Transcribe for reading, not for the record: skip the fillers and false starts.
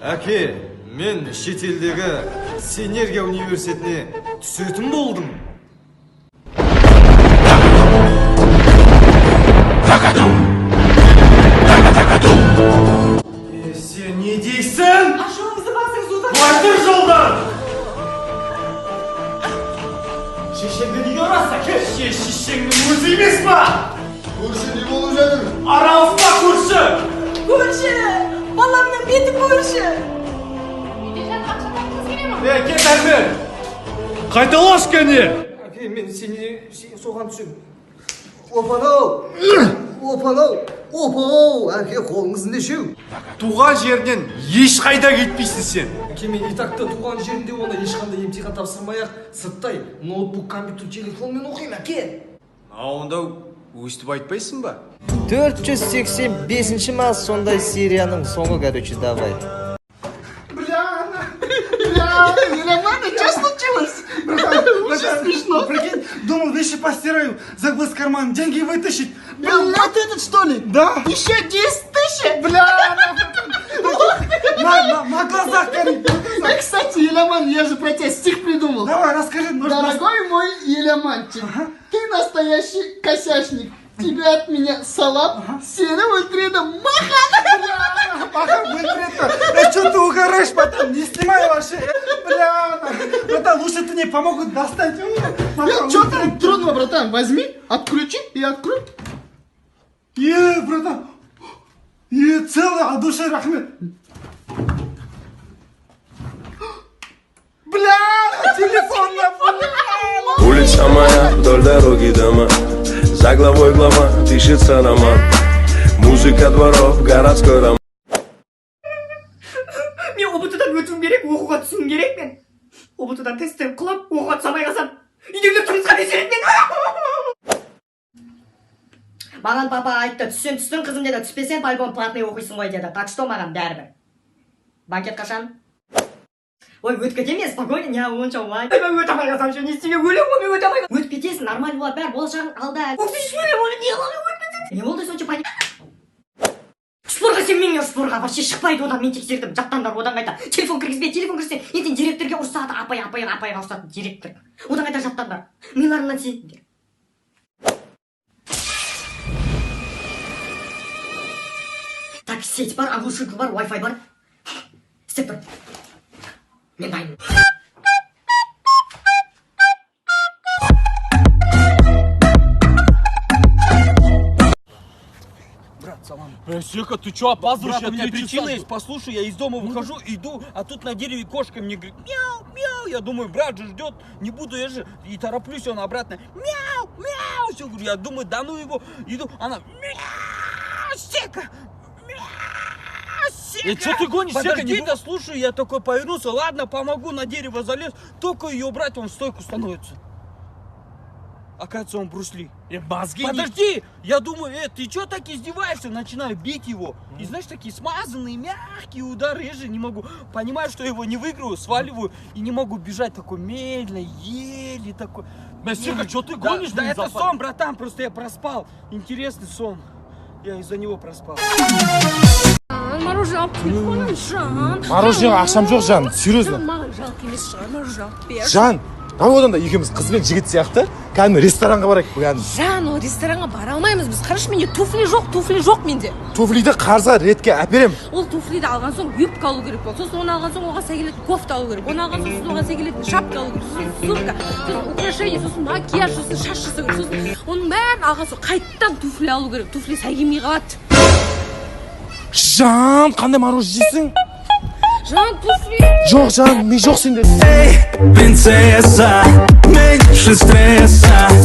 Әке, мен шетелдегі Синергия университетіне түсетін болдым. Сен не дейсің? Ашуыңызды басыңыз ұзақ. Қайтыр жолдан! Шешеңді неге ұрасың, әке? Шешеңнің өзі емес па? Көрші не болып жатыр? Аралыспа көрші! Көрші! Баламның беті көрші! Кет әрме! Қайталаш кәне! Әке, мен сені соған түсем. Опанау! Опанау! Опау! Әке, қолыңыз нешеу? Туған жерден ешқайда кетпейсің сен. Әке, мен итакта туған жерінде оны ешқандай емтихан тапсырмай-ақ сырттай ноутбук, компьютер, телефонмен оқимын, әке. Онда өстіп айтпайсың ба? 485 ма сондай серияның соңы, короче, давай. Елемана, что случилось? Очень смешно. Прикинь, думал, вещи постираю, забыл с кармана деньги вытащить. Блин, вот этот что ли? Да. Еще 10 тысяч? Бля, На глазах горит. кстати, Елеман, я же про тебя стих придумал. Давай, расскажи. Дорогой мой Елеманчик, ты настоящий косячник. Тебе от меня салам, серым ультридом, махан! Ага, быстро. Что ты угораешь потом? Не снимай вообще. Бля, братан, лучше ты не помогут достать. Что там трудного, братан? Возьми, отключи и открой. Братан. Целый, от души рахмет. Бля, телефон на Улица моя вдоль дороги дома, за главой глава пишется роман. Музыка дворов, городской роман. Мен ұбытыдан өтуім керек, оқуға түсуім керек мен. ұбытыдан тесттен құлап, оқуға түsamай қалсам, үйдегілер тұрмысқа десереді мен. Маған папа айтты, түссең қызым деді, түспесең по-любому платный оқисың ғой деді. Так что маған бәрібір. Банкет қашан? Ой, өтіп кете ме, спокойно, не онша олай. Мен өте алмай қалсам ше, не істеме, өлем ғой, мен өте алмай қалсам. Өтіп кетесің, нормально болады, бәрі болашағың алда. Өксіз өлем, оны не қылады, өтіп кетесің. Не болды сонша паник? Спорға сен менен спорға вообще шықпайды одан, мен тексердім, жаттандар одан қайта. Телефон кіргізсе, ертең директорге ұрсады, апайға ұрсады директор. Одан қайта жаттандар. Миларынан сендер. Так, сеть бар, оглушитель бар, Wi-Fi бар. Істеп тұр. Мен дайын. Сека, ты чё опаздываешь? Брат, у меня 3 причина часа есть, послушай, я из дома выхожу, иду, а тут на дереве кошка мне говорит, мяу, мяу, я думаю, брат же ждет, не буду, я же, и тороплюсь, он обратно, мяу, мяу, все, говорю, я думаю, да ну его, иду, она, мяу, Сека, мяу, Сека. Чё ты гонишь, Сека, Подожди, не да слушай, я такой повернулся, ладно, помогу, на дерево залез, только ее брать, он в стойку становится. Оказывается, он Брюс Ли. мозги Подожди! Я думаю, ты чё так издеваешься? Начинаю бить его. И знаешь, такие смазанные, мягкие удары. Я же не могу. Понимаю, что я его не выиграю, сваливаю. И не могу бежать такой медленно, еле такой. Сека, чё ты гонишь? Да это сон, братан, просто я проспал. Интересный сон. Я из-за него проспал. Мороженое телефоным жан. Мороженое ақшам жоқ жан, серьезно. Маған жалко емес шығар, мороженое бер. Жан, там одан да екеуміз қыз бен жігіт сияқты кәдімгі ресторанға барайық кәдімгі. Жан, ол ресторанға бара алмаймыз біз. Қарашы, менде туфли жоқ менде. Туфлиді қарызға ретке әперем. Ол туфлиді алған соң юбка алу керек болды. Сосын оны алған соң оған сай келетін кофта алу керек. Оны алған соң оған сай келетін шапка алу керек. Сосын сумка, сосын украшение, сосын макияж, сосын шаш жасау керек. Сосын оның бәрін алған соң қайттан туфли алу керек. Туфли сай келмей қалады. Жан, қандай мороженое жейсің? Жан, туфли. Жоқ, жан, мен жоқ сенде. Принцесса, меньше стресса.